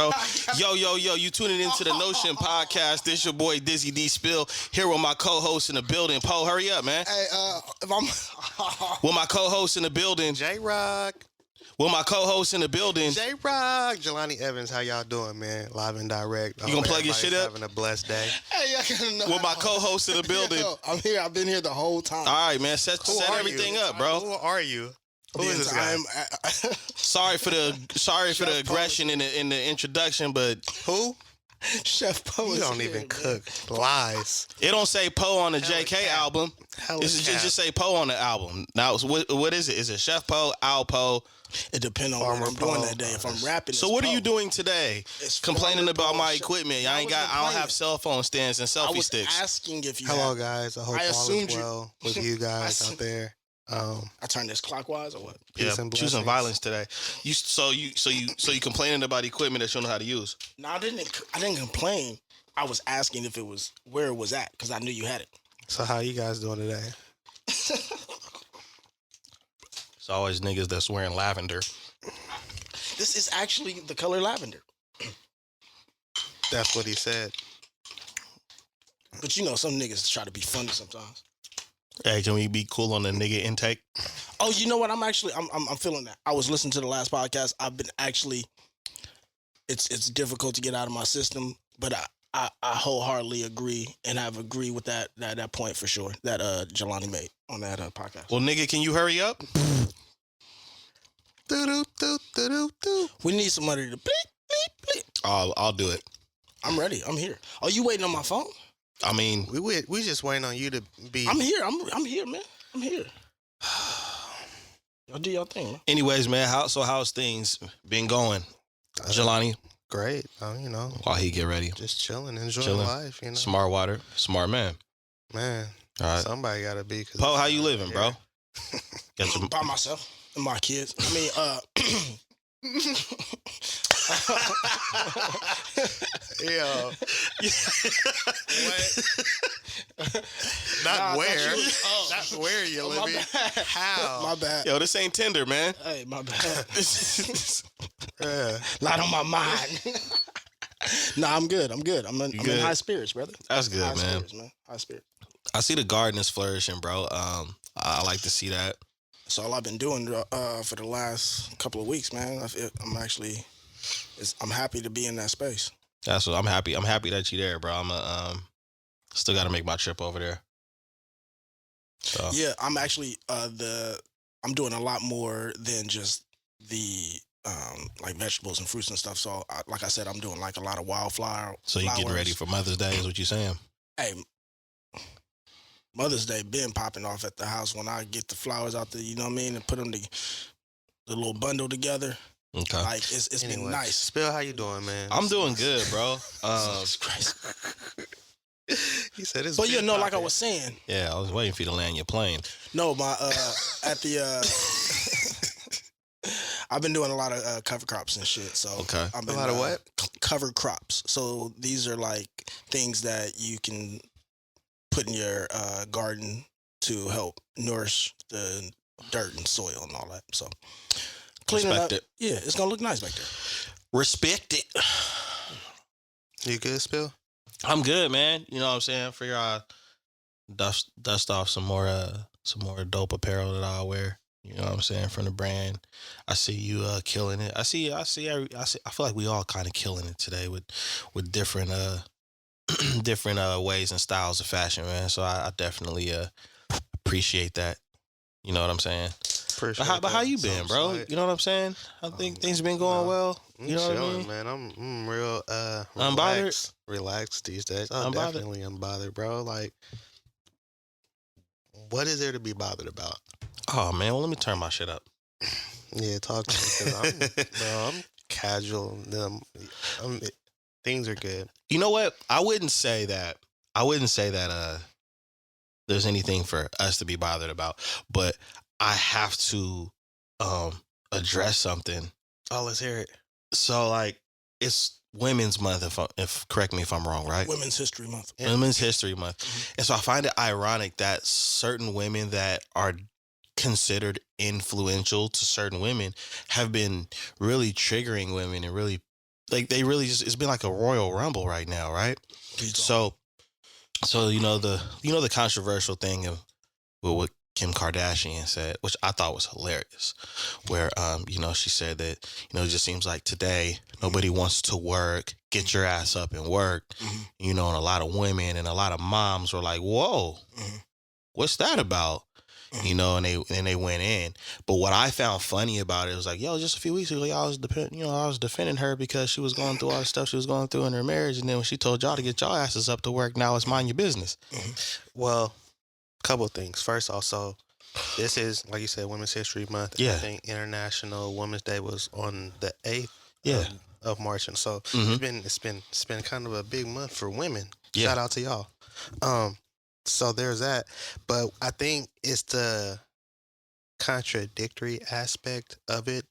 bro. Yo, you tuning into the Notion podcast. This your boy Dizzy D Spill here with my co-host in the building. Poe, hurry up, man. Hey, if I'm With my co-host in the building. J-Rock. With my co-host in the building. J-Rock. Jelani Evans, how y'all doing, man? Live and direct. You gonna plug your shit up? Having a blessed day. hey, y'all gotta know. With my co-host in the building. Yo, I'm here. I've been here the whole time. All right, man. Set everything up, bro. Who are you? Who is this guy? Sorry for the aggression in the introduction, but Who? Chef Poe. You don't even cook. Lies. it don't say Poe on the Hella JK cap. album. Hella It's cap. just say Poe on the album. Now, what is it? Is it Chef Poe, Al Poe? It depends on Farmer what I'm doing Poe. that day. If I'm rapping, So it's what are Poe. you doing today? It's Complaining Farmer about Poe. my equipment. I don't complaining. have cell phone stands and I selfie was sticks. asking if you. Hello, had- guys. I hope I all assumed is you- well with you guys out there. I turned this clockwise or what? Peace and Choosing blessings. violence today. So you complaining about equipment that you don't know how to use. No, I didn't complain. I was asking if it was where it was at because I knew you had it. So how you guys doing today? It's always niggas that's wearing lavender. This is actually the color lavender. That's what he said. But you know, some niggas try to be funny sometimes. Hey, can we be cool on the nigga intake? Oh, you know what? I'm feeling that. I was listening to the last podcast. I've been actually. It's difficult to get out of my system, but I wholeheartedly agree, and I've agreed with that point for sure that Jelani made on that podcast. Well, nigga, can you hurry up? We need somebody to bleep bleep bleep. I'll do it. I'm ready. I'm here. Oh, you waiting on my phone? I mean, We just waiting on you to be. I'm here. I'm here, man. I'm here. Y'all do y'all thing, man. anyways, man. How's things been going, Jelani? Great. You know, While he get ready, just chilling, enjoying Chilling. life. You know, smart water, smart man. man. All right, Somebody gotta be. Poe, how you living, bro? Got your, By myself and my kids. I mean, Yo. Not Nah, I where. thought you was- oh. Not where you're Oh, my living. bad. How? My bad. yo, this ain't Tinder, man. Hey, my bad. Yeah. Not on my mind. Nah, I'm good. I'm in good? high spirits, brother. That's good, High man. spirits, man. High spirits. I see the garden is flourishing, bro. I like to see that. That's all I've been doing for the last couple of weeks, man. I'm happy to be in that space. That's what I'm happy. I'm happy that you're there, bro. Still got to make my trip over there. So Yeah, I'm actually I'm doing a lot more than just the like vegetables and fruits and stuff. So like I said, I'm doing like a lot of wildflower. So you getting ready for Mother's Day is what you saying? Hey, Mother's Day been popping off at the house when I get the flowers out there, you know what I mean, and put them the little bundle together. Okay. Like it's been Anyway, nice. Spill, how you doing, man? I'm doing good, bro. Jesus Christ. He said it's. But you been know, like I popping. was saying, Yeah, I was waiting for you to land your plane. no, my at the I've been doing a lot of cover crops and shit. So Okay. I've been, A lot of what? Cover crops. So these are like things that you can put in your garden to help nourish the dirt and soil and all that. So clean Respect it it. up. Yeah, it's gonna look nice back there. Respect it. You good, Spill? I'm good, man. You know what I'm saying? Figure out dust off some more dope apparel that I'll wear. You know what I'm saying, from the brand. I see you killing it. I feel like we all kind of killing it today with different different ways and styles of fashion, man. So I definitely appreciate that. You know what I'm saying? Appreciate But how that. you been, Something bro? slight. You know what I'm saying? I think things been going well. I'm You know what I chilling, mean? man. I'm real Unbothered? relaxed these days. I'm Unbothered? definitely unbothered, bro. Like, what is there to be bothered about? Oh man, well let me turn my shit up. Yeah, talk to me, because I'm casual. Things are good. You know what? I wouldn't say that there's anything for us to be bothered about, but I have to address something. Oh, let's hear it. So like it's Women's Month, if correct me if I'm wrong, right? Women's History Month. Yeah. Women's History Month. And so I find it ironic that certain women that are considered influential to certain women have been really triggering women and really they really just, it's been like a Royal Rumble right now, right? So the controversial thing of what Kim Kardashian said, which I thought was hilarious, where she said that it just seems like today nobody wants to work, get your ass up and work, and a lot of women and a lot of moms were like, whoa, what's that about? And they went in. But what I found funny about it was like, just a few weeks ago, I was defending her because she was going through all the stuff she was going through in her marriage, and then when she told y'all to get y'all asses up to work, now it's mind your business. Well, a couple of things. First, also, this is, like you said, Women's History Month. Yeah. I think International Women's Day was on the 8th of March, and so it's been kind of a big month for women. Shout out to y'all. So there's that, but I think it's the contradictory aspect of it,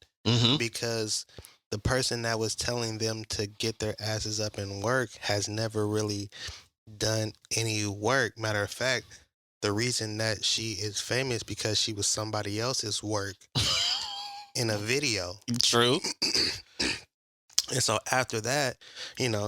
because the person that was telling them to get their asses up and work has never really done any work. Matter of fact, the reason that she is famous because she was somebody else's work in a video. True. And so after that,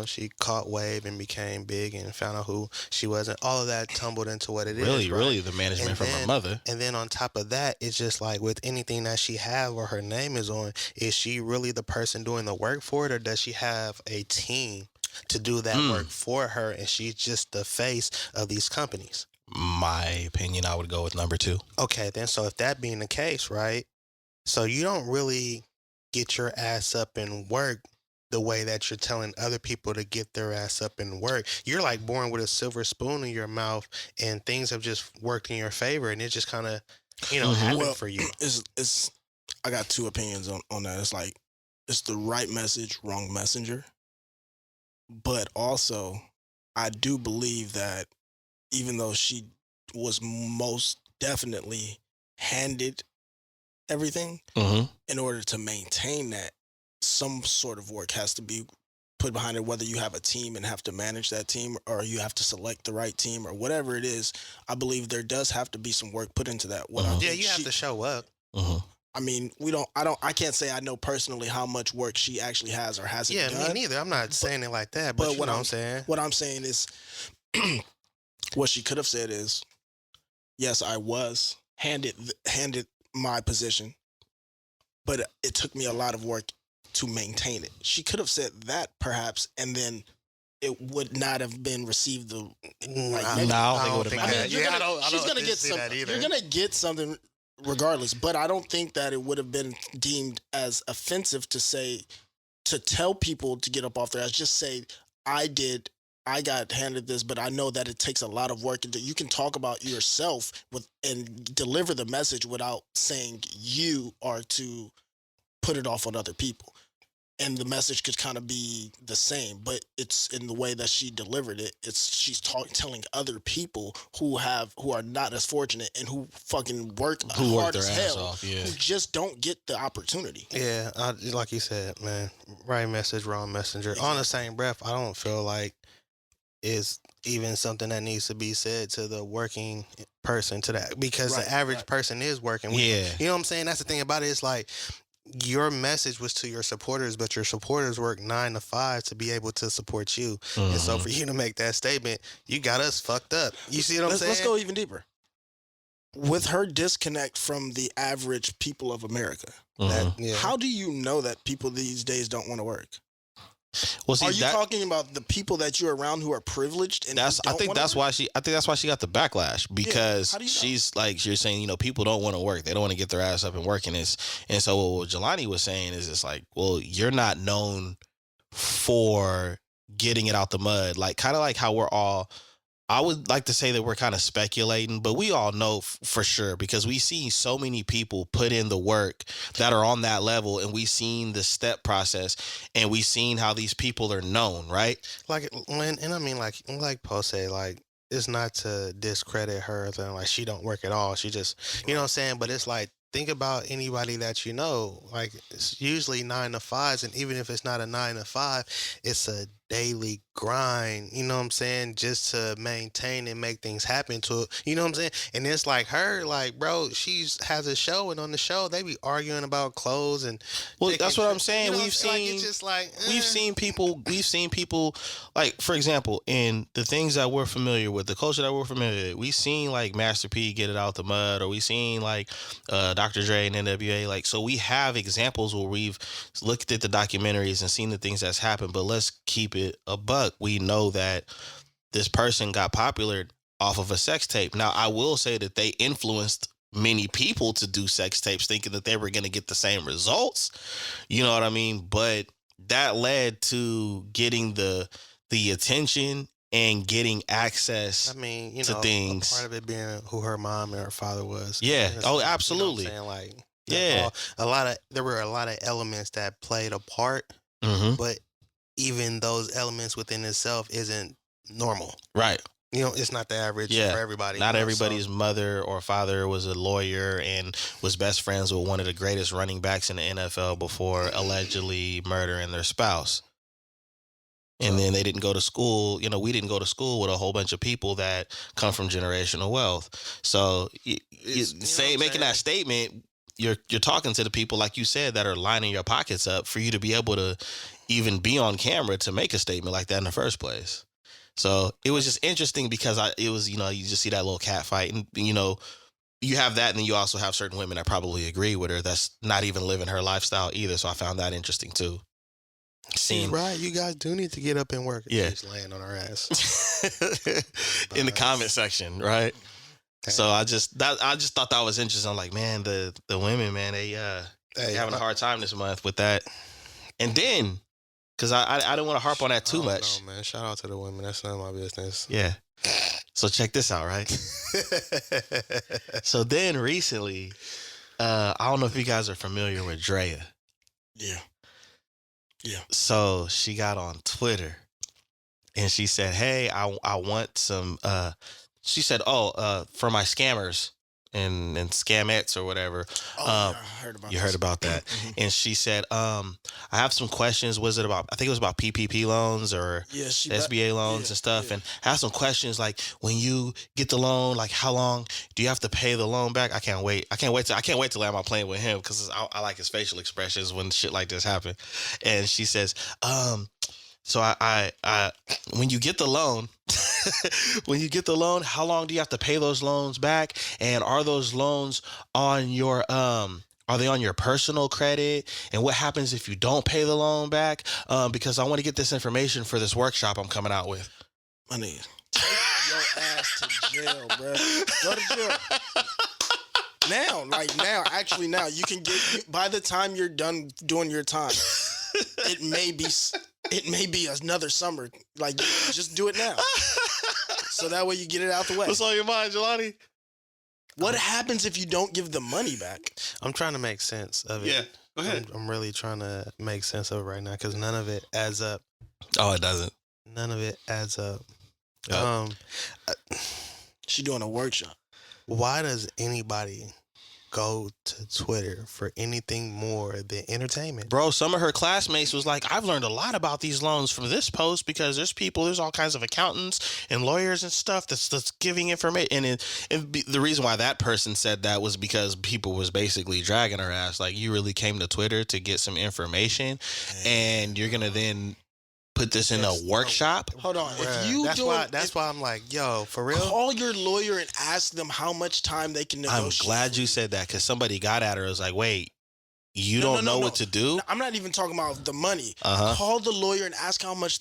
she caught wave and became big and found out who she was, and all of that tumbled into what it is. Really, the management from her mother. And then on top of that, it's just like with anything that she have or her name is on, is she really the person doing the work for it, or does she have a team to do that work for her, and she's just the face of these companies? My opinion, I would go with number 2. Okay, then, so if that being the case, right, so you don't really get your ass up and work the way that you're telling other people to get their ass up and work. You're like born with a silver spoon in your mouth, and things have just worked in your favor, and it just kind of, happened for you. I got 2 opinions on that. It's like, it's the right message, wrong messenger. But also, I do believe that even though she was most definitely handed everything, in order to maintain that, some sort of work has to be put behind it, whether you have a team and have to manage that team, or you have to select the right team, or whatever it is. I believe there does have to be some work put into that. Yeah, you have to show up. I mean, I can't say I know personally how much work she actually has or hasn't done. Yeah, me neither. I'm not saying it like that, but what I'm saying. What I'm saying is, what she could have said is, yes, I was handed my position, but it took me a lot of work to maintain it. She could have said that perhaps, and then it would not have been received the right. I don't think it would have mattered. She's gonna get some. You're gonna get something regardless, but I don't think that it would have been deemed as offensive to tell people to get up off their ass. Just say, I got handed this, but I know that it takes a lot of work, and you can talk about yourself and deliver the message without saying you are to put it off on other people. And the message could kind of be the same, but it's in the way that she delivered it. She's telling other people who are not as fortunate and who fucking work hard as hell, who just don't get the opportunity. Yeah, like you said, man, right message, wrong messenger. Exactly. On the same breath, I don't feel like it's even something that needs to be said to the working person, because the average person is working. You know what I'm saying? That's the thing about it. It's like, your message was to your supporters, but your supporters work 9 to 5 to be able to support you. And so for you to make that statement, you got us fucked up. You see what I'm saying? Let's go even deeper. With her disconnect from the average people of America, how do you know that people these days don't want to work? Well, see, are you talking about the people that you're around who are privileged? And I think that's why she got the backlash, because she's like, you're saying, people don't want to work. They don't want to get their ass up and work. And so what Jelani was saying is, it's like, well, you're not known for getting it out the mud. Like, kind of like how we're all, I would like to say that we're kind of speculating, but we all know for sure, because we see so many people put in the work that are on that level, and we've seen the step process, and we've seen how these people are known, right? Like, and I mean, like Poe said, like, it's not to discredit her, like she don't work at all. She just, you know what I'm saying? But it's like, think about anybody that you know, like, it's usually 9 to 5s, and even if it's not a 9 to 5, it's a daily grind, you know what I'm saying, just to maintain and make things happen to it, you know what I'm saying? And it's like her, like, bro, has a show, and on the show they be arguing about clothes and that's what I'm saying. You know, we've seen, like, it's just like we've seen people, like, for example, in the things that we're familiar with, the culture that we're familiar with, we've seen like Master P get it out the mud, or we've seen like Dr. Drae and NWA, like, so we have examples where we've looked at the documentaries and seen the things that's happened. But let's keep it a buck. We know that this person got popular off of a sex tape. Now, I will say that they influenced many people to do sex tapes thinking that they were going to get the same results. You know what I mean? But that led to getting the attention and getting access, I mean, you to know, things. part of it being who her mom and her father was. Yeah. That's, Oh, you know what I'm absolutely. saying? Like, Yeah. there were a lot of elements that played a part, Mm-hmm. but even those elements within itself isn't normal. Right. You know, it's not the average for everybody. Not you know, everybody's so. mother or father was a lawyer and was best friends with one of the greatest running backs in the NFL before allegedly murdering their spouse. And then they didn't go to school. You know, we didn't go to school with a whole bunch of people that come from generational wealth. So making that statement, you're talking to the people, like you said, that are lining your pockets up for you to be able to even be on camera to make a statement like that in the first place. So it was just interesting because it was, you know, you just see that little cat fight, and, you know, you have that, and then you also have certain women that probably agree with her that's not even living her lifestyle either. So I found that interesting too. Right, you guys do need to get up and work. Yeah. She's laying on her ass in the comment section, right? Dang. So I just thought that was interesting. I'm like, man, the women, man, they having a hard time this month with that. And then, because I didn't want to harp on that too much. No, man. Shout out to the women. That's none of my business. Yeah. So check this out, right? So then recently, I don't know if you guys are familiar with Drae. Yeah. Yeah. So she got on Twitter and she said, hey, I want some, she said, for my scammers and Scamettes or whatever. I heard about you heard about that. And she said, I have some questions. Was it about, I think it was about PPP loans or SBA loans and stuff. Yeah. And I have some questions like, when you get the loan, like, how long do you have to pay the loan back? I can't wait to land my plane with him, because I like his facial expressions when shit like this happen. And she says, so I when you get the loan, how long do you have to pay those loans back? And are those loans on your are they on your personal credit? And what happens if you don't pay the loan back? Because I want to get this information for this workshop I'm coming out with. My nigga, take your ass to jail, bro. Go to jail. Now, you can get, by the time you're done doing your time, it may be another summer. Like, just do it now. So that way you get it out the way. What's on your mind, Jelani? What happens if you don't give the money back? I'm trying to make sense of it. Yeah, go ahead. I'm really trying to make sense of it right now, because none of it adds up. Oh, it doesn't. None of it adds up. Yep. She doing a workshop. Why does anybody go to Twitter for anything more than entertainment? Bro, some of her classmates was like, I've learned a lot about these loans from this post, because there's all kinds of accountants and lawyers and stuff that's giving information. And the reason why that person said that was because people was basically dragging her ass. Like, you really came to Twitter to get some information, and you're going to then put this in a workshop? Hold on. That's why I'm like, yo, for real? Call your lawyer and ask them how much time they can negotiate. I'm glad you said that, because somebody got at her. It was like, wait, you don't know what to do? I'm not even talking about the money. Uh-huh. Call the lawyer and ask how much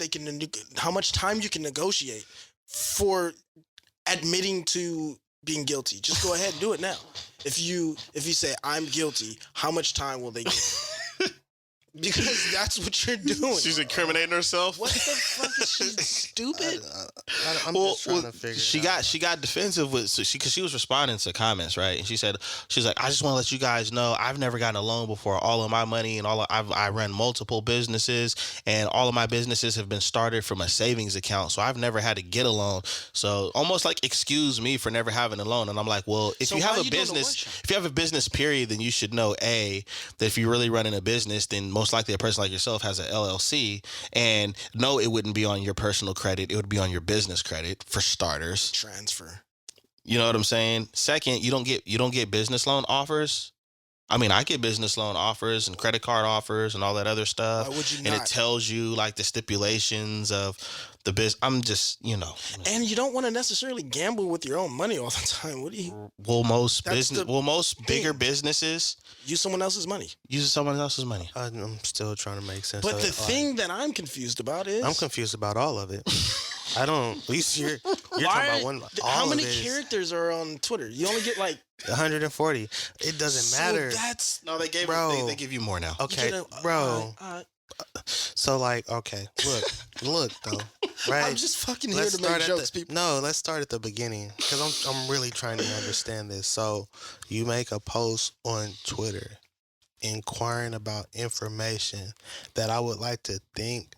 how much time you can negotiate for admitting to being guilty. Just go ahead and do it now. If you say I'm guilty, how much time will they give? Because that's what you're doing. She's incriminating herself. What the fuck is she stupid? I'm just trying to figure it out. She got defensive because she was responding to comments, right? And she's like, I just want to let you guys know, I've never gotten a loan before. All of my money and I run multiple businesses, and all of my businesses have been started from a savings account. So I've never had to get a loan. So almost like, excuse me for never having a loan. And I'm like, well, if you have a business period, then you should know, that if you're really running a business, then most most likely a person like yourself has an LLC, and no, it wouldn't be on your personal credit. It would be on your business credit for starters. Transfer. You know what I'm saying? Second, you don't get business loan offers. I mean, I get business loan offers and credit card offers and all that other stuff. Why would you and not? It tells you like the stipulations of the business. I'm just, And you don't want to necessarily gamble with your own money all the time. What do you? Well, most That's bigger businesses use someone else's money. use someone else's money. I'm still trying to make sense. But of the it. thing that I'm confused about is I'm confused about all of it. I don't. At least you're talking about one. How many of it is characters are on Twitter? You only get like 140. It doesn't matter. That's No, they gave Bro. they give you more now. Okay, bro. So like, okay, look though, right? I'm just fucking here to make jokes, people. No, let's start at the beginning because I'm really trying to understand this. So you make a post on Twitter inquiring about information that I would like to think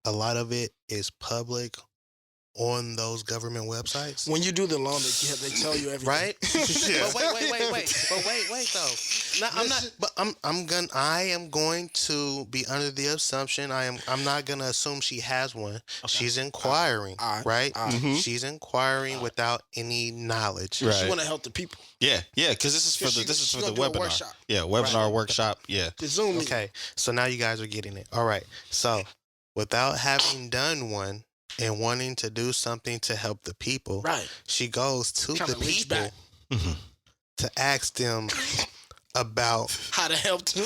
a lot of it is public on those government websites. When you do the loan, they tell you everything, Right? But wait though. No, I'm not. But I am going to be under the assumption I'm not gonna assume she has one. Okay. She's inquiring, right? She's inquiring without any knowledge. Right. She want to help the people. Yeah, because this is for the webinar. Workshop. Yeah, webinar workshop. Yeah. The Zoom. Okay, so now you guys are getting it. All right. So without having done one and wanting to do something to help the people, right? She goes to the people Mm-hmm. to ask them about how to help them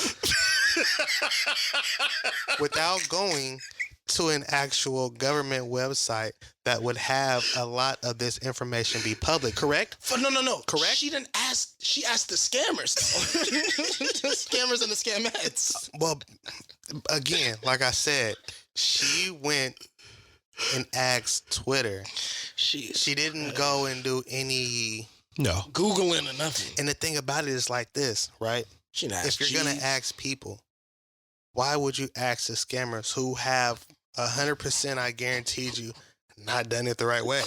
without going to an actual government website that would have a lot of this information be public, correct? No. Correct? She didn't ask. She asked the scammers. The scammers and the scamettes. Well, again, like I said, she went and asked Twitter. She didn't go and do any Googling or nothing. And the thing about it is like this, right? She didn't ask. If you're gonna ask people, why would you ask the scammers who have 100%? I guaranteed you, not done it the right way.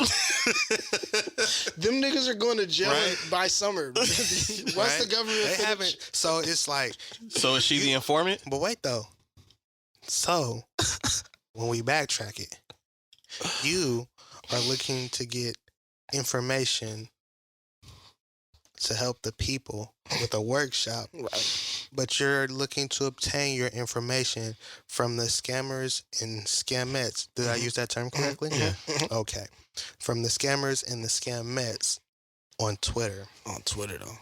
Them niggas are going to jail by summer. Once the government they haven't. So it's like. So is she the informant? But wait though. So when we backtrack it, you are looking to get information to help the people with a workshop, right? But you're looking to obtain your information from the scammers and scamettes. Did I use that term correctly? Yeah. Okay. From the scammers and the scamettes on Twitter. On Twitter, though.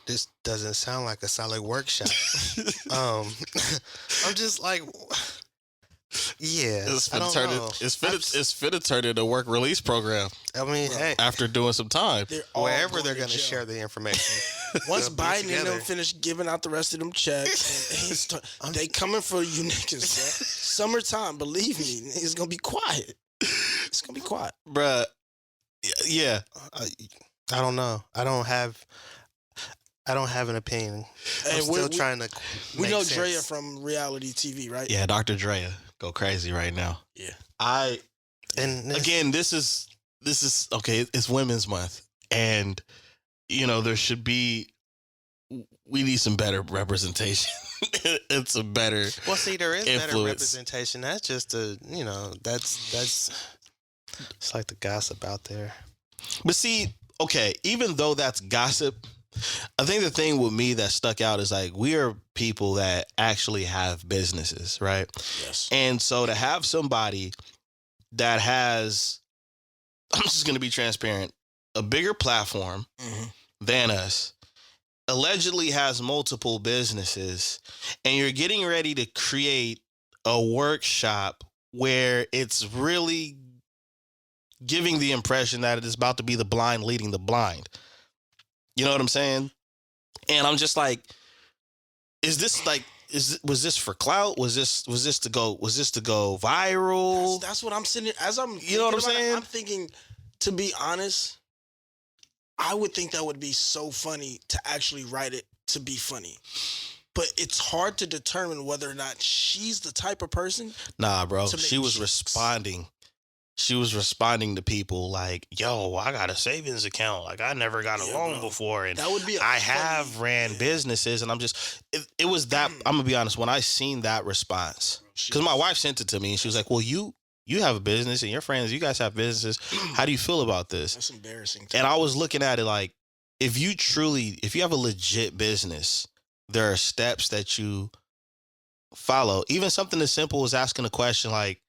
This doesn't sound like a solid workshop. I'm just like, yeah. It's finna turn into a work release program. I mean, hey, after doing some time, wherever they're going to share the information. Once Biden and them finish giving out the rest of them checks, and they coming for you niggas. Bro. Summertime, believe me, it's gonna be quiet. It's gonna be quiet, bruh. Yeah, I don't know. I don't have an opinion. I'm still trying to. We know Drae from reality TV, right? Yeah, Dr. Drae go crazy right now. Yeah. This is okay. It's Women's Month, and there should be. We need some better representation. It's a better. Well, see, there is influence. better representation. That's just that's. It's like the gossip out there. But see, okay, even though that's gossip, I think the thing with me that stuck out is like we are people that actually have businesses, right? Yes. And so to have somebody that has, I'm just going to be transparent, a bigger platform than us, allegedly has multiple businesses, and you're getting ready to create a workshop where it's really giving the impression that it is about to be the blind leading the blind. You know what I'm saying? And I'm just like, was this for clout? Was this to go viral? That's what I'm sitting as I'm. You know what I'm saying? I'm thinking, to be honest, I would think that would be so funny to actually write it to be funny. But it's hard to determine whether or not she's the type of person. Nah, bro. She was responding she was responding to people like, yo, I got a savings account. Like, I never got a loan before. And that would be I have ran businesses. And I'm just, it was that, I'm going to be honest, when I seen that response, because my wife sent it to me and she was like, well, you have a business and your friends, you guys have businesses. How do you feel about this? That's embarrassing. And I was looking at it like, if you have a legit business, there are steps that you follow. Even something as simple as asking a question like,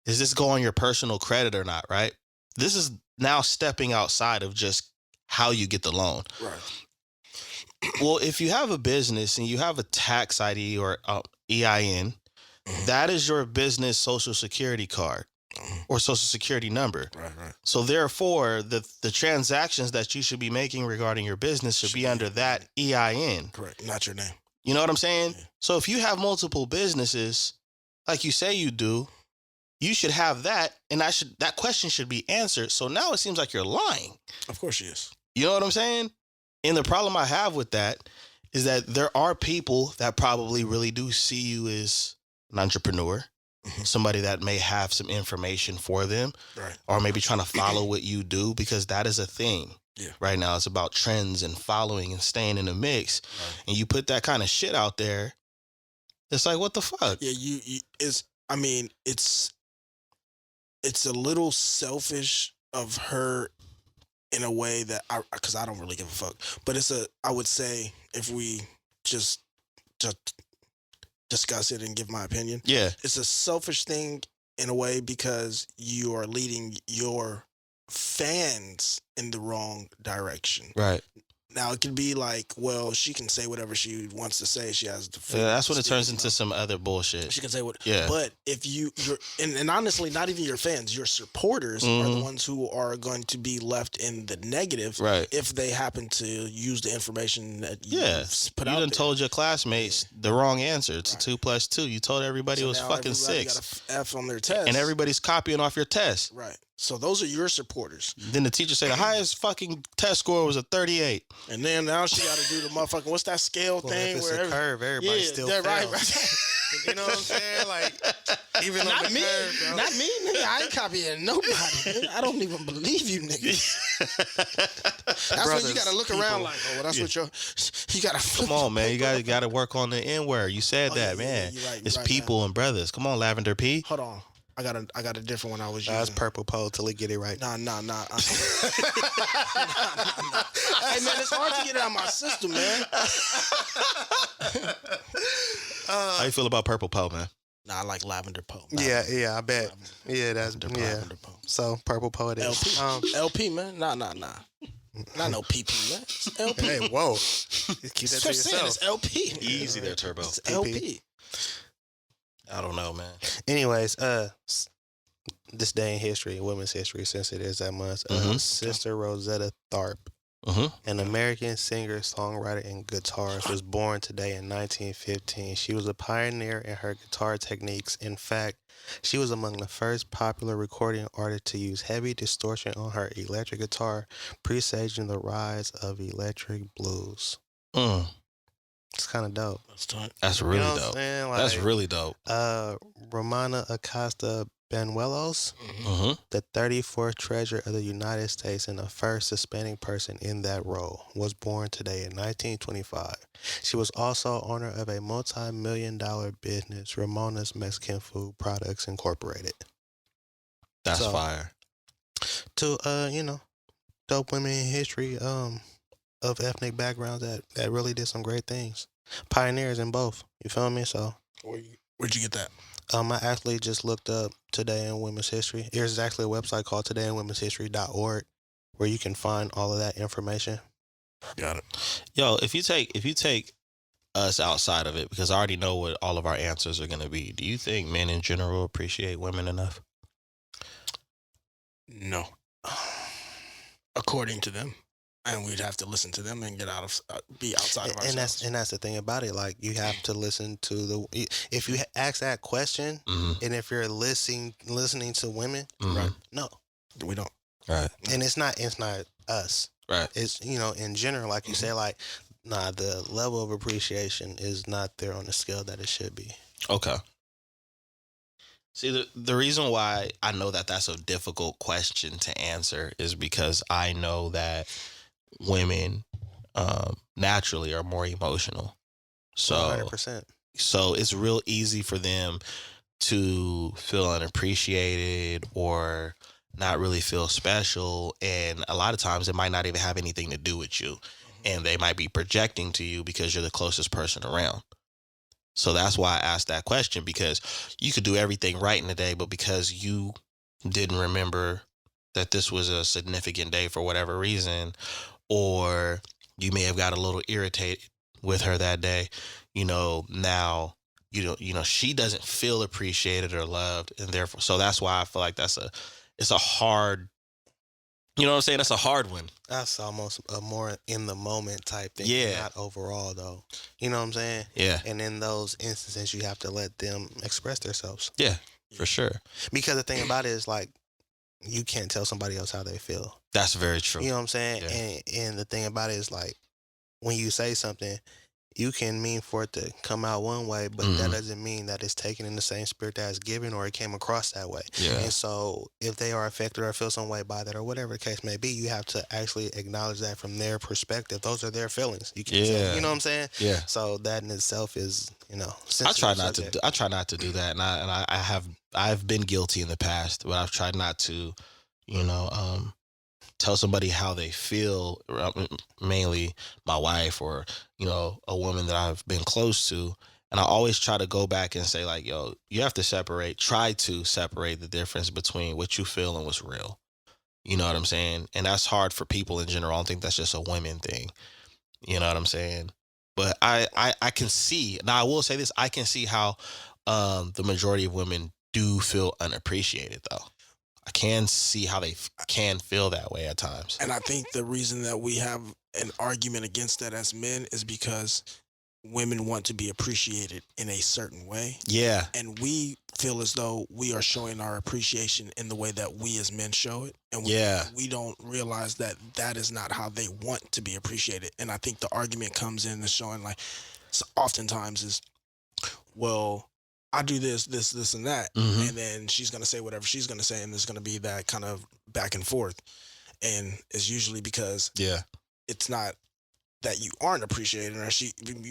does this go on your personal credit or not, right? This is now stepping outside of just how you get the loan. Right. Well, if you have a business and you have a tax ID or EIN, that is your business social security card or social security number. Right. So therefore, the transactions that you should be making regarding your business should be under that EIN. Correct. Not your name. You know what I'm saying? Yeah. So if you have multiple businesses, like you say you do, you should have that, and that question should be answered. So now it seems like you're lying. Of course she is. You know what I'm saying? And the problem I have with that is that there are people that probably really do see you as an entrepreneur, somebody that may have some information for them, right, or maybe trying to follow what you do, because that is a thing. Yeah. Right now, it's about trends and following and staying in the mix. Right. And you put that kind of shit out there, it's like, what the fuck? Yeah, it's a little selfish of her in a way that because I don't really give a fuck. But I would say, if we just discuss it and give my opinion. Yeah. It's a selfish thing in a way because you are leading your fans in the wrong direction. Right. Now it could be like, well, she can say whatever she wants to say. She has the freedom. Yeah, that's when it turns into some other bullshit. She can say what. Yeah. But if you're and honestly, not even your fans, your supporters are the ones who are going to be left in the negative. Right. If they happen to use the information that you put out there. You done told your classmates the wrong answer. It's 2 + 2. You told everybody it was fucking 6. Got a F on their test. And everybody's copying off your test. Right. So those are your supporters. Then the teacher said the highest fucking test score was a 38. And then now she got to do the motherfucking, what's that scale thing? If it's a curve, everybody still fails. Right. You know what I'm saying? Like, even not on the me, curve, bro. Not me, nigga. I ain't copying nobody. Nigga. I don't even believe you, nigga. That's Brothers, when you got to look around like, oh, well, that's what you got to flip. Come on, man. You got to work on the N word. You said that, man. It's people and brothers. Come on, Lavender P. Hold on. I got a different one I was using. That's Purple Poe till he get it right. Nah. Hey, man, it's hard to get it out of my system, man. How you feel about Purple Poe, man? Nah, I like Lavender Poe. Yeah, I bet. Lavender Poe. So Purple Poe it is. LP, man. Nah. Not no PP, man. It's LP. Hey, whoa. Keep that to yourself. It's LP. Easy there, Turbo. It's LP. I don't know, man. Anyways, this day in history, women's history, since it is that month, Sister Rosetta Tharpe, an American singer, songwriter, and guitarist, was born today in 1915. She was a pioneer in her guitar techniques. In fact, she was among the first popular recording artists to use heavy distortion on her electric guitar, presaging the rise of electric blues. It's kind of dope. That's really dope. Like, that's really dope. Romana Acosta Banuelos, the 34th treasurer of the United States and the first Hispanic person in that role, was born today in 1925. She was also owner of a multi-million-dollar business, Ramona's Mexican Food Products Incorporated. That's fire. To dope women in history of ethnic backgrounds that really did some great things. Pioneers in both. You feel me? So where'd you get that? I actually just looked up Today in Women's History. There's actually a website called todayinwomenshistory.org where you can find all of that information. Got it. Yo, if you take us outside of it, because I already know what all of our answers are going to be, do you think men in general appreciate women enough? No. According to them. And we'd have to listen to them and get be outside of ourselves. And that's the thing about it. Like, you have to listen to if you ask that question, and if you're listening to women, right? No, we don't. Right. And it's not us. Right. It's in general, like you say, like, nah, the level of appreciation is not there on the scale that it should be. Okay. See, the reason why I know that that's a difficult question to answer is because I know that women naturally are more emotional. So 100%. So it's real easy for them to feel unappreciated or not really feel special. And a lot of times it might not even have anything to do with you. And they might be projecting to you because you're the closest person around. So that's why I asked that question, because you could do everything right in the day, but because you didn't remember that this was a significant day for whatever reason, or you may have got a little irritated with her that day, now she doesn't feel appreciated or loved, and therefore, so that's why I feel like it's a hard, what I'm saying? That's a hard one. That's almost a more in the moment type thing. Yeah. Not overall though. You know what I'm saying? Yeah. And in those instances, you have to let them express themselves. Yeah, for sure. Because the thing about it is, like, you can't tell somebody else how they feel. That's very true. You know what I'm saying? Yeah. And the thing about it is, like, when you say something, you can mean for it to come out one way, but that doesn't mean that it's taken in the same spirit that it's given or it came across that way. Yeah. And so if they are affected or feel some way by that or whatever the case may be, you have to actually acknowledge that from their perspective. Those are their feelings. You can tell, you know what I'm saying? Yeah. So that in itself is, I try not to do that, and I've been guilty in the past, but I've tried not to, tell somebody how they feel, mainly my wife or, a woman that I've been close to. And I always try to go back and say, like, yo, you have to try to separate the difference between what you feel and what's real. You know what I'm saying? And that's hard for people in general. I don't think that's just a women thing. You know what I'm saying? But I can see, now I will say this, I can see how the majority of women do feel unappreciated, though. I can see how they can feel that way at times. And I think the reason that we have an argument against that as men is because women want to be appreciated in a certain way. Yeah. And we feel as though we are showing our appreciation in the way that we as men show it. And we don't realize that that is not how they want to be appreciated. And I think the argument comes in and showing, like, oftentimes is, well, I do this, and that. And then she's going to say whatever she's going to say. And there's going to be that kind of back and forth. And it's usually because it's not that you aren't appreciated, or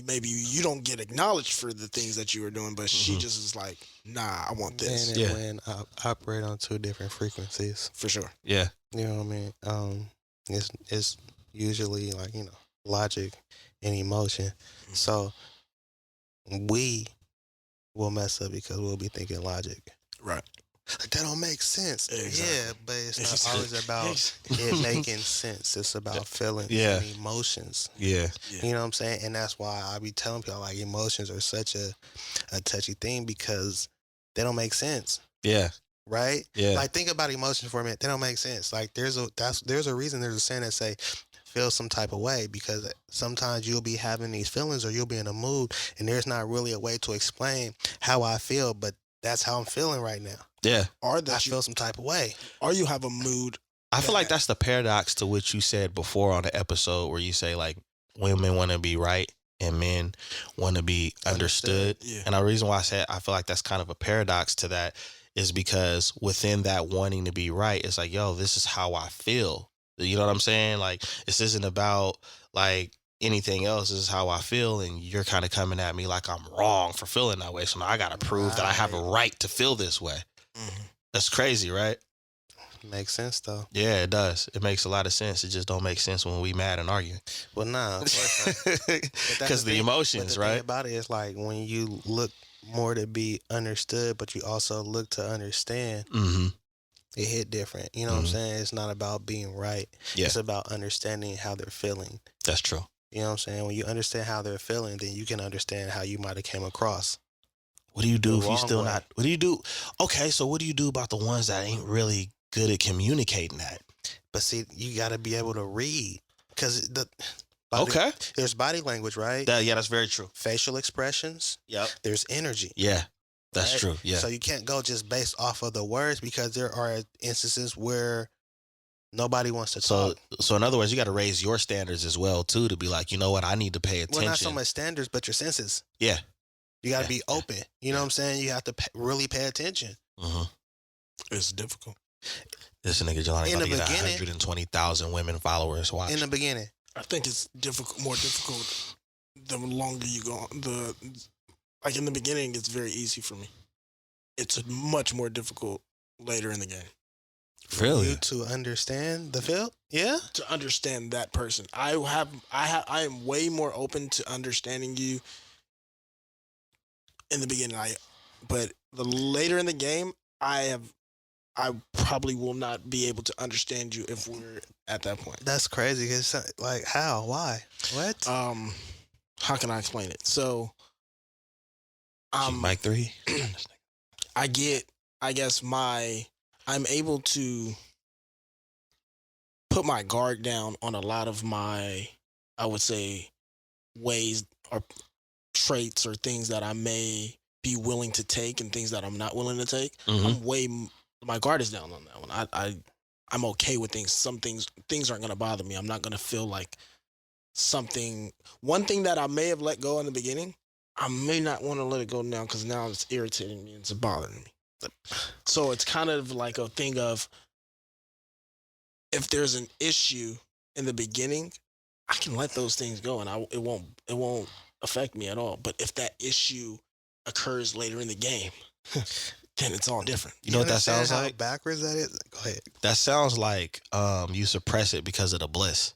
maybe you don't get acknowledged for the things that you are doing, but she just is like, nah, I want this. Men and women operate on two different frequencies. For sure. Yeah. You know what I mean? It's usually like, logic and emotion. So we will mess up because we'll be thinking logic. Right. Like, that don't make sense. Exactly. Yeah, but it's not always about it making sense. It's about feelings and emotions. Yeah. You know what I'm saying? And that's why I be telling people, like, emotions are such a touchy thing because they don't make sense. Yeah. Right? Yeah. Like, think about emotions for a minute. They don't make sense. Like, there's a reason there's a saying that say feel some type of way, because sometimes you'll be having these feelings or you'll be in a mood and there's not really a way to explain how I feel, but that's how I'm feeling right now. Yeah. Or that I feel some type of way. Or you have a mood. I feel like that's the paradox to what you said before on the episode, where you say, like, women want to be right and men want to be understood. Yeah. And the reason why I said I feel like that's kind of a paradox to that is because within that wanting to be right, it's like, yo, this is how I feel. You know what I'm saying? Like, this isn't about, like, anything else. This is how I feel, and you're kind of coming at me like I'm wrong for feeling that way. So now I got to prove that I have a right to feel this way. That's crazy, right? Makes sense, though. Yeah, it does. It makes a lot of sense. It just don't make sense when we mad and arguing. Well, nah. Because the emotions, right? The thing about it is, like, when you look more to be understood, but you also look to understand, it hit different. You know what I'm saying? It's not about being right. Yeah. It's about understanding how they're feeling. That's true. You know what I'm saying? When you understand how they're feeling, then you can understand how you might have came across. What do you do if you still way. not? What do you do? Okay, so what do you do about the ones that ain't really good at communicating that? But see, you got to be able to read, because there's body language, right? Yeah, that's very true. Facial expressions. Yep. There's energy. Yeah, that's right? true. Yeah. So you can't go just based off of the words, because there are instances where nobody wants to talk. So in other words, you got to raise your standards as well too, to be like, you know what, I need to pay attention. Well, not so much standards, but your senses. Yeah. You got to be open. You know what I'm saying? You have to really pay attention. Mm-hmm. It's difficult. This nigga Jelani about to get 120,000 women followers. Watch. In the beginning, I think it's more difficult the longer you go on. Like in the beginning, it's very easy for me. It's much more difficult later in the game. Really? You to understand the field? Yeah. To understand that person, I am way more open to understanding you in the beginning. But the later in the game, I probably will not be able to understand you if we're at that point. That's crazy. It's like how? Why? What? How can I explain it? So, Mike 3. I'm able to put my guard down on a lot of my, I would say, ways or traits or things that I may be willing to take and things that I'm not willing to take. Mm-hmm. My guard is down on that one. I'm okay with things. Some things aren't going to bother me. I'm not going to feel like one thing that I may have let go in the beginning, I may not want to let it go now because now it's irritating me and it's bothering me. So it's kind of like a thing of, if there's an issue in the beginning, I can let those things go and it won't affect me at all. But if that issue occurs later in the game, then it's all different. You know what that sounds like? Backwards that is? Go ahead. That sounds like you suppress it because of the bliss.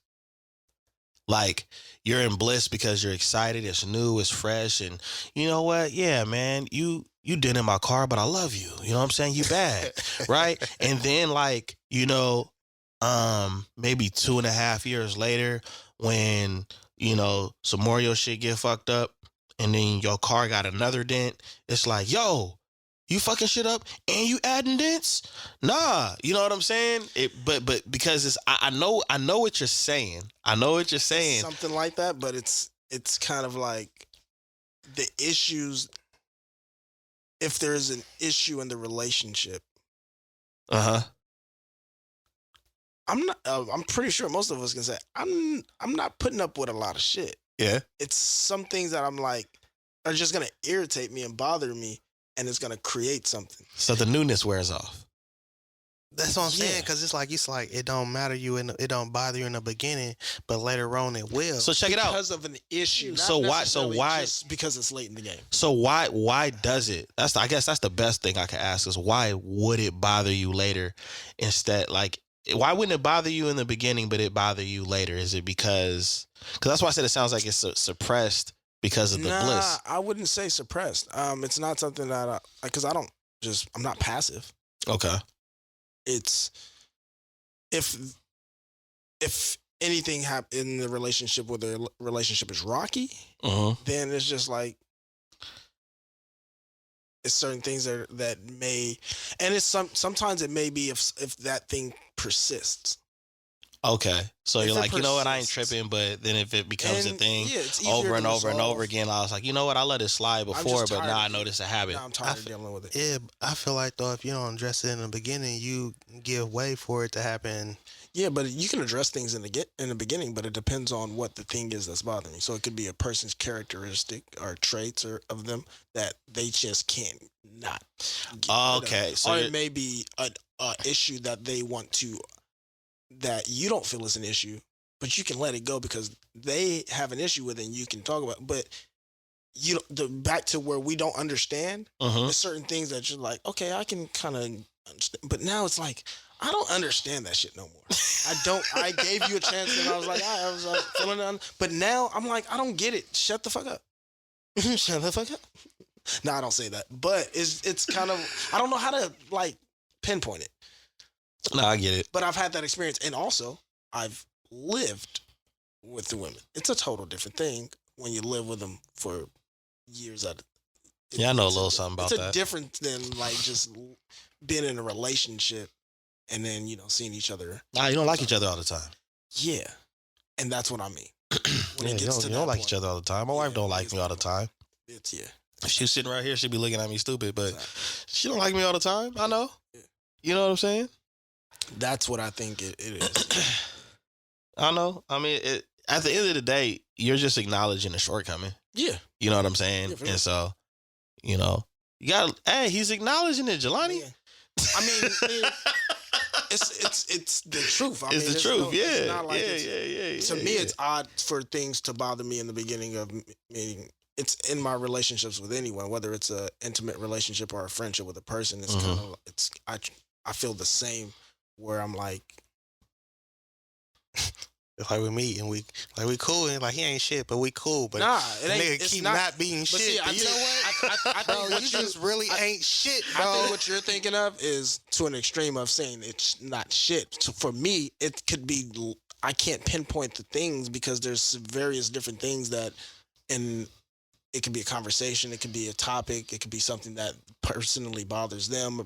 Like, you're in bliss because you're excited, it's new, it's fresh, and you know what? Yeah, man, you did in my car, but I love you. You know what I'm saying? You bad, right? And then, like, you know, maybe 2.5 years later, when, you know, some more of your shit get fucked up, and then your car got another dent, it's like, yo, you fucking shit up and you adding dents? Nah, you know what I'm saying? But because I know what you're saying. I know what you're saying. Something like that, but it's kind of like the issues. If there's an issue in the relationship, I'm pretty sure most of us can say I'm not putting up with a lot of shit. Yeah, it's some things that I'm like are just gonna irritate me and bother me. And it's gonna create something. So the newness wears off. That's what I'm saying, because it's like it don't matter it don't bother you in the beginning, but later on it will. So check it out. Because of an issue. So why? Just because it's late in the game. So why does it? I guess that's the best thing I can ask is why would it bother you later? Instead, like, why wouldn't it bother you in the beginning, but it bother you later? Is it because that's why I said it sounds like it's suppressed. Because of the bliss. I wouldn't say suppressed. It's not something that because I'm not passive. Okay. It's if anything happens in the relationship where the relationship is rocky, then it's just like it's certain things that may, and it's sometimes it may be if that thing persists. Okay, so you're like, you know what, I ain't tripping, but then if it becomes a thing over and over and over again, I was like, you know what, I let it slide before, but now I know this a habit. Now I'm tired of dealing with it. Yeah, I feel like though, if you don't address it in the beginning, you give way for it to happen. Yeah, but you can address things in the beginning, but it depends on what the thing is that's bothering you. So it could be a person's characteristic or traits of them that they just can't not. Okay, so or it may be an issue that they want to. That you don't feel is an issue, but you can let it go because they have an issue with it and you can talk about it. But back to where we don't understand, there's certain things that you're like, okay, I can kind of understand. But now it's like, I don't understand that shit no more. I gave you a chance and I was like, I was feeling it. But now I'm like, I don't get it. Shut the fuck up. Shut the fuck up. No, I don't say that. But it's kind of, I don't know how to like pinpoint it. No, I get it. But I've had that experience. And also, I've lived with the women. It's a total different thing when you live with them for years at a time. Yeah, I know a little something about that. It's different than like just being in a relationship and then, seeing each other. Nah, you don't like each other all the time. Yeah. And that's what I mean. When you don't like each other all the time. My wife don't like me all the time. It's, yeah. If she's sitting right here, she'd be looking at me stupid, but she don't like me all the time. I know. Yeah. You know what I'm saying? That's what I think it is. I know. I mean, at the end of the day, you're just acknowledging a shortcoming. Yeah. You know what I'm saying? Yeah, and so, You got. Hey, he's acknowledging it, Jelani. Yeah. I mean, it's the truth. I mean, It's the truth. It's not like To me, it's odd for things to bother me in the beginning of meeting. It's in my relationships with anyone, whether it's a intimate relationship or a friendship with a person. It's kind of I feel the same where I'm like. It's like we meet and we cool and like he ain't shit, but we cool. But nah, the nigga keep not being shit. See, you know what? I bro, think you just really ain't shit, bro. I think what you're thinking of is to an extreme of saying it's not shit. So for me, it could be. I can't pinpoint the things because there's various different things that, and it could be a conversation, it could be a topic, it could be something that personally bothers them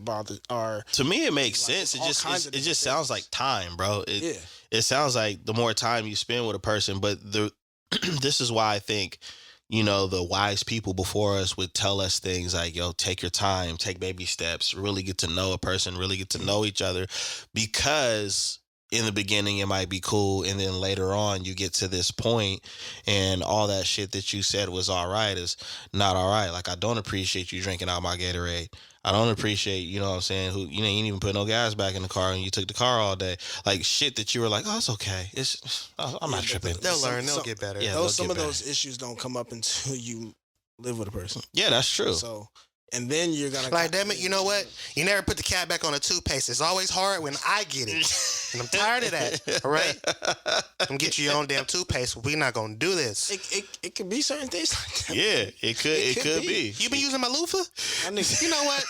or to me it makes like, sense. It just things. sounds like time, bro. It sounds like the more time you spend with a person, but this is why I think, you know, the wise people before us would tell us things like, yo, take your time, take baby steps, really get to know a person, really get to know each other, because in the beginning it might be cool, and then later on you get to this point and all that shit that you said was all right is not all right. Like, I don't appreciate you drinking out my Gatorade. I don't appreciate, you know what I'm saying, you ain't even put no gas back in the car and you took the car all day. Like, shit that you were like, oh, it's okay. I'm not tripping. They'll learn. They'll get better. Yeah, some of those issues don't come up until you live with a person. Yeah, that's true. So, and then you're gonna like, damn it, you know what? You never put the cap back on a toothpaste. It's always hard when I get it, and I'm tired of that. All right, I'm get you your own damn toothpaste. We're not gonna do this. It could be certain things like that. Yeah, it could be. You been using my loofah? You know what?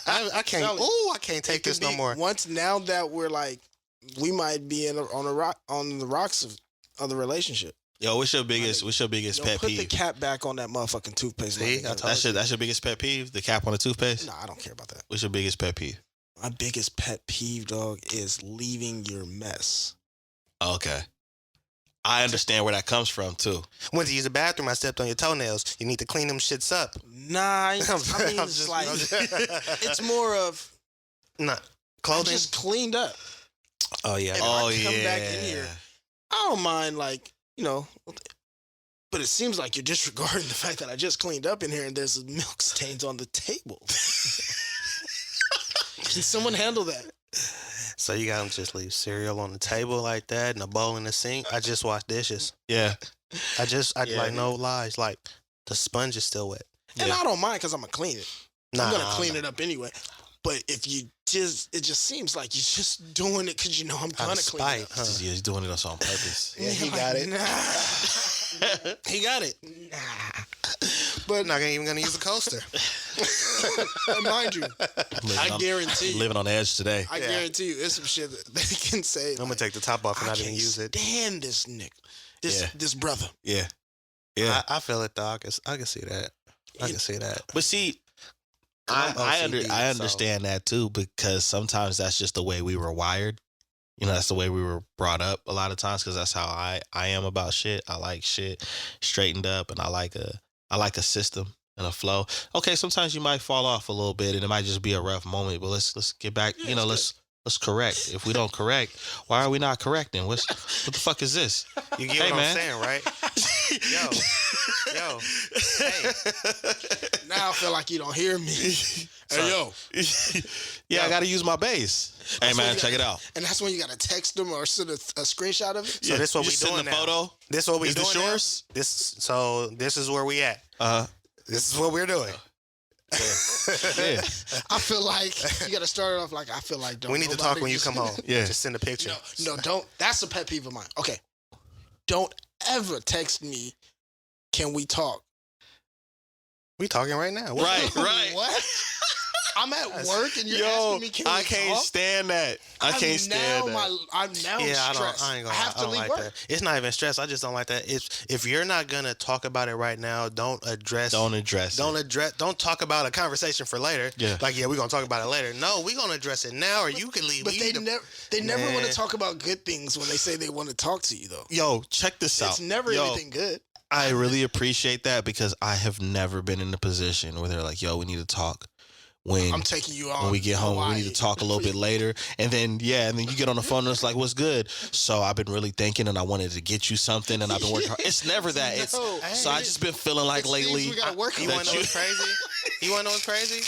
I can't. Ooh, I can't take this no more. Once now that we're like, we might be on the rocks of the relationship. Yo, what's your biggest pet put peeve? the cap back on that motherfucking toothpaste. See, That's your biggest pet peeve? The cap on the toothpaste? Nah, I don't care about that. What's your biggest pet peeve? My biggest pet peeve, dog, is leaving your mess. Okay. I understand where that comes from, too. Went to use the bathroom, I stepped on your toenails. You need to clean them shits up. Nah, I mean, it's like, it's more of... Nah, clothing? I just cleaned up. Oh, yeah. If I come back in here, I don't mind, like, you know, but it seems like you're disregarding the fact that I just cleaned up in here and there's milk stains on the table. Can someone handle that? So you got them just leave cereal on the table like that and a bowl in the sink? I just washed dishes. Yeah. Like, no lies. Like, the sponge is still wet. And I don't mind because I'm going to clean it. Nah, I'm going to clean it up anyway. But if you it just seems like you're just doing it because you know I'm going to clean it up. Huh? Yeah, he's doing it on purpose. Yeah, he got it. Nah. He got it. Nah. But not even going to use a coaster. And mind you, I guarantee you. Living on the edge today. I guarantee you, it's some shit that they can say. I'm going to take the top off and not even use it. Stand this nigga. This brother. Yeah. Yeah. I feel it, though. I can see that. I can see that. But see, I understand that too, because sometimes that's just the way we were wired. You know, that's the way we were brought up a lot of times, because that's how I am about shit. I like shit straightened up, and I like a system and a flow. Okay, sometimes you might fall off a little bit and it might just be a rough moment, but let's get back, you know, let's correct. If we don't correct, why are we not correcting? What the fuck is this? You get what I'm saying, right? Yo, hey. Now I feel like you don't hear me. Hey, yo. Yeah, I got to use my bass. Hey, man, check it out. And that's when you got to text them or send a screenshot of it. So this is what we doing now. Photo. This is what we doing. Is this yours? This is where we at. This is what we're doing. Yeah. I feel like you got to start it off like, I feel like we need to talk when you come home. Yeah. Just send a picture. No, don't. That's a pet peeve of mine. Okay. Don't ever text me, can we talk? We talking right now. Right. What? I'm at work and you're asking me, can we talk? I can't stand that. I can't stand that. I'm now stressed. I ain't gonna. I have to leave like work. that. It's not even stress. I just don't like that. If you're not gonna talk about it right now, don't talk about a conversation for later. Yeah. Like, yeah, we're gonna talk about it later. No, we're gonna address it now, or you can leave. But they never want to talk about good things when they say they want to talk to you, though. Yo, check this out. It's never anything good. I really appreciate that, because I have never been in a position where they're like, yo, we need to talk. I'm taking you on when we get home. Hawaii. We need to talk a little bit later. And then you get on the phone and it's like, what's good? So I've been really thinking and I wanted to get you something and I've been working hard. It's never that. It's so I just been feeling like lately. You want to know what's crazy? You want to know what's crazy?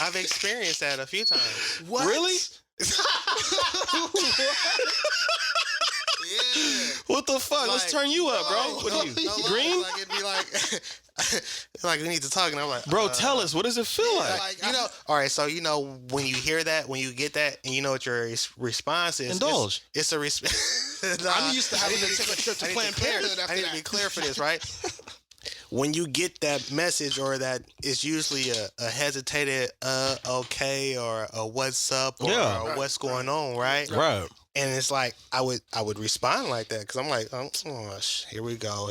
I've experienced that a few times. What? Really? Yeah. What the fuck? Let's turn you up, bro. What are you? Green? Like it'd be like we need to talk, and I'm like, bro, tell us, what does it feel like? All right, so when you hear that, when you get that, and you know what your response is, indulge. It's a response. I'm used to having to take a trip to Planned Parenthood after that. I need to be clear for this, right? When you get that message, or that it's usually a hesitated okay, or a what's up, or what's going on, right? Right. And it's like I would respond like that, because I'm like, here we go,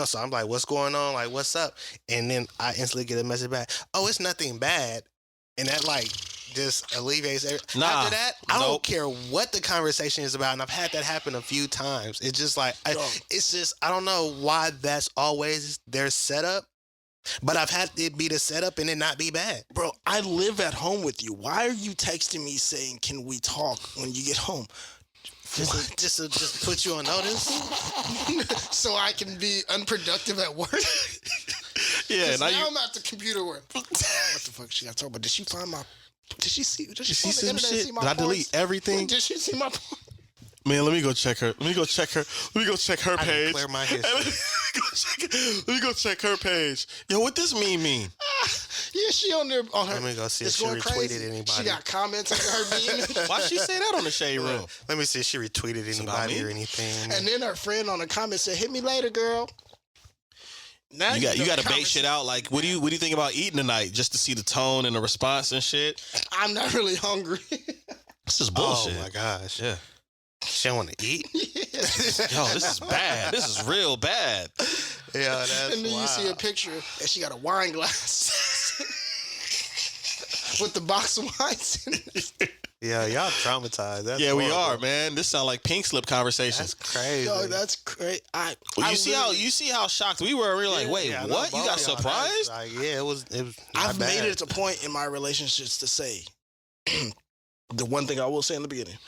so I'm like, what's going on? Like, what's up? And then I instantly get a message back, oh, it's nothing bad, and that like just alleviates everything. After that, I don't care what the conversation is about, and I've had that happen a few times. It's just like I don't know why that's always their setup. But I've had it be the setup and it not be bad. Bro, I live at home with you. Why are you texting me saying, can we talk when you get home? Just to put you on notice? So I can be unproductive at work? Yeah, now I'm at the computer work. What the fuck she got to talk about? Did she find my... Did she see some shit? Did I delete everything? Did she see my... Man, let me go check her. Let me go check her page. Clear my history. Let me go check her page. Yo, what this mean? Yeah, she on there on her. Let me go see if she retweeted anybody. She got comments on her meme. Why she say that on the Shade Room? Let me see if she retweeted anybody or anything. And then her friend on the comment said, "Hit me later, girl." Now you got to bait shit out. Like, what do you think about eating tonight? Just to see the tone and the response and shit. I'm not really hungry. This is bullshit. Oh my gosh. Yeah. She don't want to eat? Yo, this is bad. This is real bad. Yeah, that's And then you see a picture and she got a wine glass with the box of wines in it. Yeah, y'all traumatized. That's yeah, horrible. we are, man. This sound like pink slip conversations. That's crazy. Yo, that's crazy. You see how shocked we were. We were like, wait, what? You got surprised? Like, yeah, it was. I've made it a point in my relationships to say the one thing I will say in the beginning.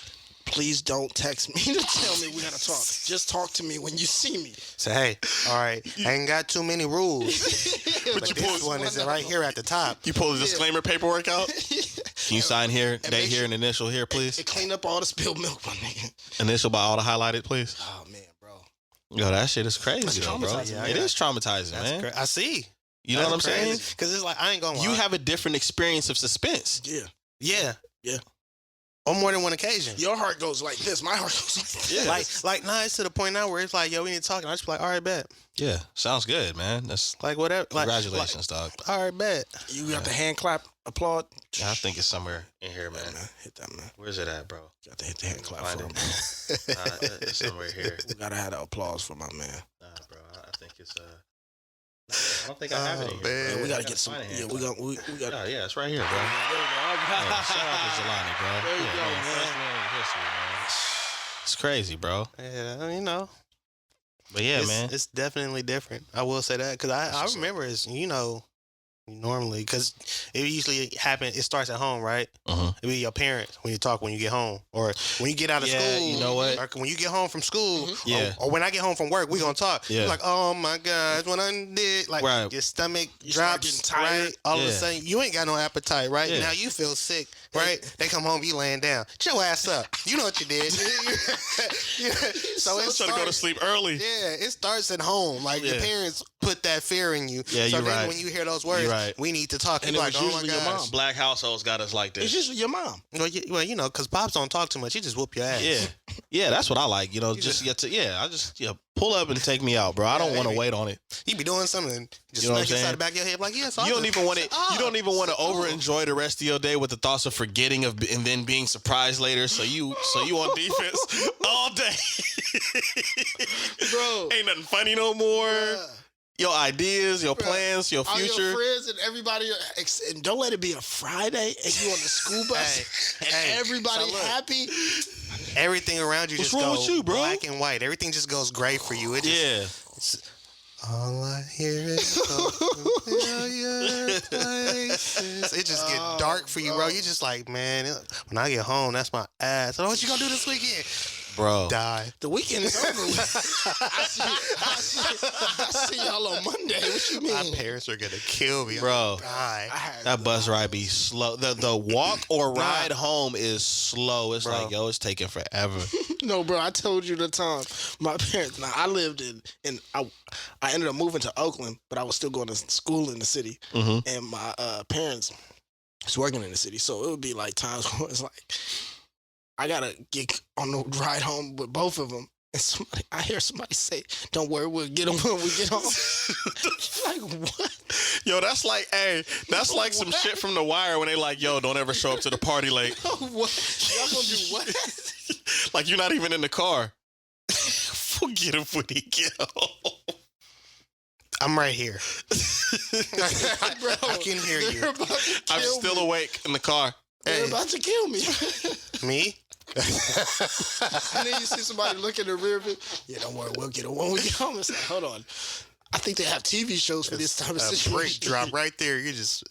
Please don't text me to tell me we gotta talk. Just talk to me when you see me. Say, hey, all right, I ain't got too many rules. But this one is right here at the top. You pull the disclaimer paperwork out? Can you sign here, date here, and initial here, please? It clean up all the spilled milk, my nigga. Initial by all the highlighted, please. Oh, man, bro. Yo, that shit is crazy, though, bro. Yeah, it is traumatizing, man. I see. You know what I'm saying? Because it's like, I ain't gonna lie. You have a different experience of suspense. Yeah. On more than one occasion. Your heart goes like this. My heart goes like Yeah. this. Like now it's to the point now where it's like, yo, we need to talk. And I just be like, all right, bet. Yeah. Sounds good, man. That's like whatever. Congratulations, dog. All right, bet. You got the hand clap, applaud. Yeah, I think it's somewhere in here, man. Hit that, man. Where's it at, bro? You got to hit the hand clap Find for him, it. bro. It's somewhere here. We got to have the applause for my man. Nah, bro. I think it's I don't think I have it in here. Yeah, we gotta get some. Yeah, we got. Yeah, it's right here, bro. Yeah, shout out to Jelani, bro. There you go, man. First man in history, man. It's crazy, bro. Yeah, you know. But yeah, man, it's definitely different. I will say that because I remember it's normally because it usually happens. It starts at home, right? It be your parents when you talk when you get home, or when you get out of school. You know what? Or when you get home from school, Yeah. or when I get home from work, we gonna talk. Yeah. You're like, oh my gosh, when I did, like Right. your stomach You start drops, getting tired. right? All of Yeah. a sudden, you ain't got no appetite, right? Yeah. Now you feel sick, right? They come home, you laying down. Get your ass up. You know what you did. So it's trying to go to sleep early. yeah, it starts at home. Like your parents put that fear in you. Yeah, so you're then right. when you hear those words, You're right. we need to talk. And You're it like, was oh my usually your gosh. mom. Black households got us like It's this. just your mom. Well, because pops don't talk too much. He just whoop your ass. Yeah, that's what I like. You know, just get to I just pull up and take me out, bro. I don't want to wait on it. He be doing something. Just You know what I'm smack inside saying? the back of your head like, yes. You don't even want to. You don't even want to over enjoy the rest of your day with the thoughts of forgetting and then being surprised later. So you on defense all day, Bro. Ain't nothing funny no more. Your ideas, your plans, your All future. your friends and everybody, and don't let it be a Friday and you on the school bus and everybody so look, happy. Everything around you What's just wrong goes with you, bro? black and white. Everything just goes gray for you. It just, All I hear is familiar places. It just get dark for you, bro. You just like, man, when I get home, that's my ass. What you gonna do this weekend? Bro. Die. The weekend is over with. I see y'all on Monday. What you mean? My parents are gonna kill me, bro. Die. That bus ride be slow. The walk or ride home is slow. It's like, yo, it's taking forever. No, bro. I told you the time. My parents. Now I lived in I ended up moving to Oakland, but I was still going to school in the city, and my parents was working in the city, so it would be like times where it's like, I gotta get on the ride home with both of them. And I hear somebody say, "Don't worry, we'll get them when we get home." Like, what? Yo, that's like, hey, that's like some shit from The Wire when they like, yo, don't ever show up to the party late. What? Y'all gonna do what? Like, you're not even in the car. Forget him when he get home. I'm right here. Bro, I can hear you. I'm still awake in the car. They're about to kill me. Me? And then you see somebody look in the rear view. Yeah, don't worry, we'll get it when we get home. It's like, hold on. I think they have TV shows for this type of situation. Break drop right there. You just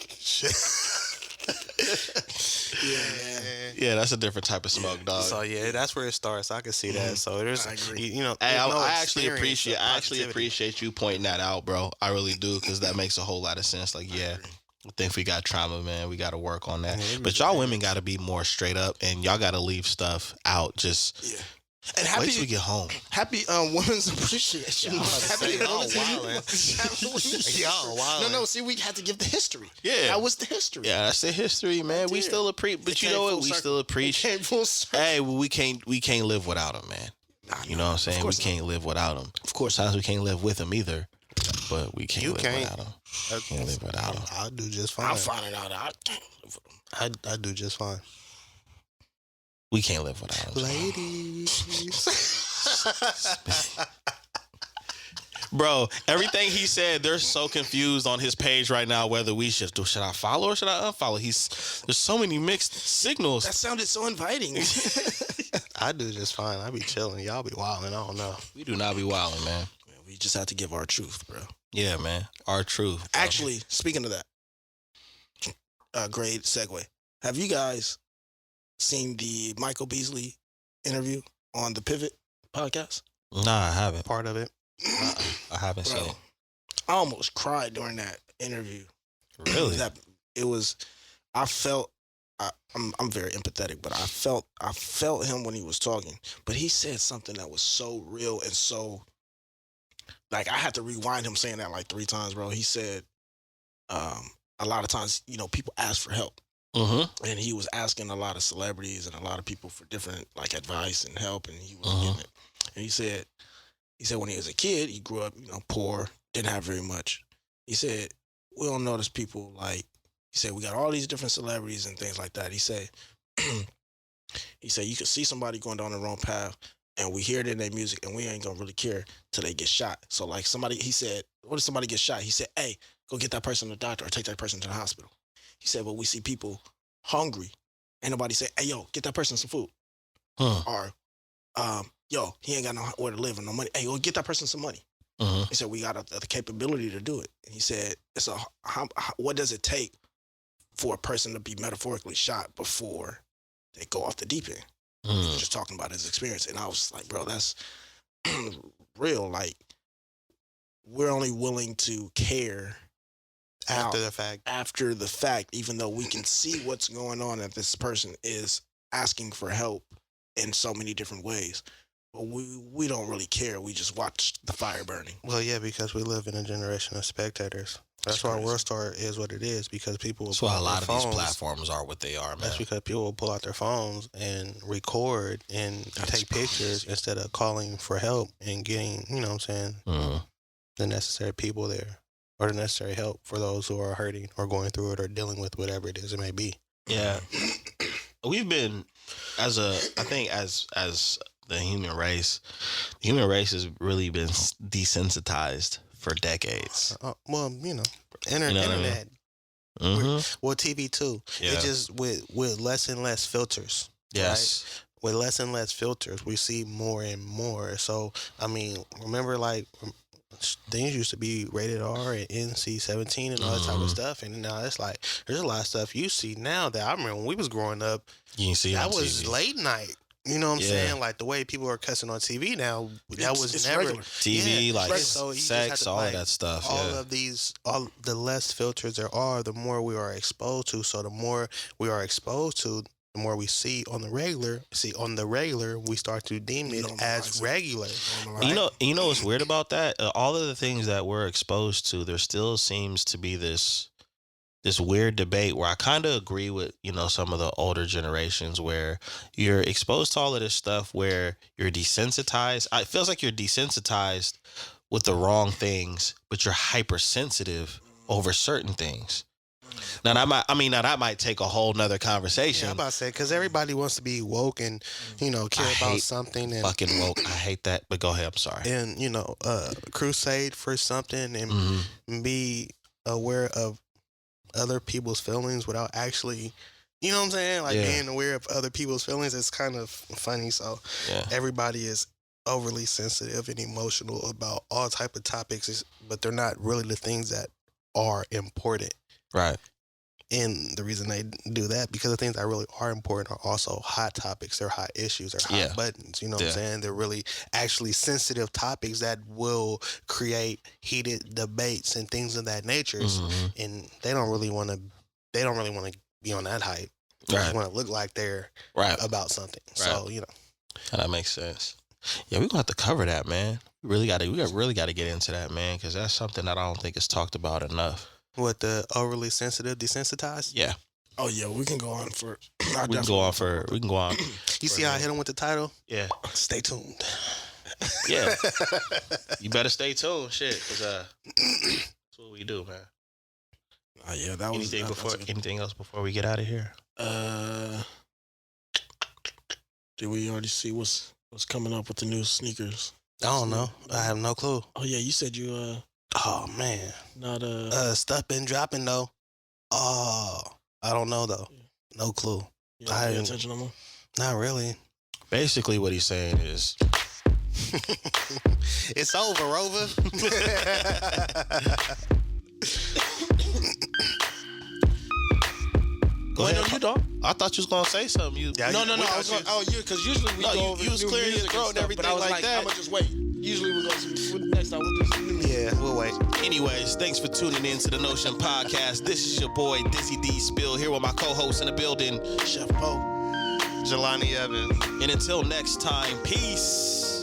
Yeah, that's a different type of smoke, dog. So yeah, that's where it starts. I can see that. So there's, I agree. you know, Hey, there's no I actually experience of appreciate you pointing that out, bro. I really do, because that makes a whole lot of sense. Like, yeah, I think if we got trauma, man, we got to work on that. Yeah, but y'all women got to be more straight up, and y'all got to leave stuff out. Just And wait till we get home. Happy Women's Appreciation. Happy y'all Women's wildin'. Y'all wildin'. No, see, we had to give the history. Yeah. That was the history. Yeah, that's the history, man. We still appreciate, but you know what? We still appreciate. Hey, well, we can't live without them, man. You know what I'm saying? We can't live without them. Of course, sometimes we can't live with them either, but we can't You live can't. without them. Can't live without them. I'll do just fine. I'm finding out. I can't live with them. I do just fine. We can't live without them. Ladies. Bro, everything he said, they're so confused on his page right now whether we should I follow or should I unfollow? There's so many mixed signals. That sounded so inviting. I do just fine. I be chilling. Y'all be wilding. I don't know. We do not be wilding, man. We just have to give our truth, bro. Yeah, man. Our truth. Bro. Actually, speaking of that, great segue. Have you guys seen the Michael Beasley interview on the Pivot podcast? Nah, I haven't. Part of it. I haven't seen it. I almost cried during that interview. Really? I'm very empathetic, but I felt him when he was talking. But he said something that was so real and so, like, I had to rewind him saying that like 3 times, bro. He said, a lot of times, you know, people ask for help. And he was asking a lot of celebrities and a lot of people for different, like, advice and help, and he was getting it. And he said when he was a kid, he grew up, you know, poor, didn't have very much. He said, we don't notice people like, he said, we got all these different celebrities and things like that. He said, you could see somebody going down the wrong path and we hear it in their music and we ain't gonna really care till they get shot. So like he said, what if somebody gets shot? He said, hey, go get that person to the doctor or take that person to the hospital. He said, but we see people hungry. Ain't nobody say, hey, yo, get that person some food. Or, yo, he ain't got nowhere to live and no money. Hey, go get that person some money. He said, we got the capability to do it. And he said, what does it take for a person to be metaphorically shot before they go off the deep end? He was just talking about his experience. And I was like, bro, that's real. Like, we're only willing to care After the fact, even though we can see what's going on, that this person is asking for help in so many different ways. But we don't really care. We just watch the fire burning. Well, yeah, because we live in a generation of spectators. That's why World Star is what it is, because people will That's pull why a out lot their of phones. these platforms are what they are, man. That's because people will pull out their phones and record and take pictures instead of calling for help and getting, you know what I'm saying, the necessary people there or the necessary help for those who are hurting or going through it or dealing with whatever it is it may be. Yeah. We've been, I think as the human race has really been desensitized for decades. Well, you know, internet. Well, TV too. Yeah. It just with less and less filters. Yes. Right? With less and less filters, we see more and more. So, I mean, remember, like, things used to be rated R and NC-17 and all that type of stuff, and now it's like there's a lot of stuff you see now that I remember when we was growing up. You can see that on was TV. Late night. You know what I'm saying? Like the way people are cussing on TV now, that was never regular. TV, like so sex, all of that stuff. All the less filters there are, the more we are exposed to. So the more we are exposed to, the more we see on the regular. We start to deem it as regular. Right? You know what's weird about that? All of the things that we're exposed to, there still seems to be this weird debate where I kind of agree with, some of the older generations where you're exposed to all of this stuff where you're desensitized. It feels like you're desensitized with the wrong things, but you're hypersensitive over certain things. Now that might take a whole nother conversation. Yeah, I'm about to say, because everybody wants to be woke and, care about something. And fucking woke. I hate that, but go ahead. I'm sorry. And, crusade for something and be aware of other people's feelings without actually, you know what I'm saying? Like being aware of other people's feelings is kind of funny. So everybody is overly sensitive and emotional about all type of topics, but they're not really the things that are important. Right. And the reason they do that, because the things that really are important are also hot topics. They're hot issues. They're hot buttons. You know what I'm saying? They're really actually sensitive topics that will create heated debates and things of that nature. And they don't really want to be on that hype. They just want to look like they're about something. So, That makes sense. Yeah, we're gonna have to cover that, man. We really got to get into that, man, because that's something that I don't think is talked about enough. What, the overly sensitive, desensitized? Yeah. Oh yeah, we can go on for. We can go on. You see how I hit him with the title? Yeah. Stay tuned. Yeah. You better stay tuned, shit, because that's what we do, man. Yeah, that was anything else before we get out of here? Did we already see what's coming up with the new sneakers? I don't know. I have no clue. Oh yeah, you said you Oh man. not stuff been dropping though. Oh, I don't know though. No clue. you don't pay attention no more? Not really. Basically, what he's saying is, it's over, Rover. Go ahead. No, you don't. I thought you was gonna say something. No. I was gonna, because usually we go over. You was clearing your throat and everything but I was like that. I'm gonna just wait. Usually we go next time. We'll do some new music. Yeah, we'll wait. Anyways, thanks for tuning in to the Notion Podcast. This is your boy Dizzy D Spill here with my co-host in the building, Chef Poe, Jelani Evans. and until next time, peace.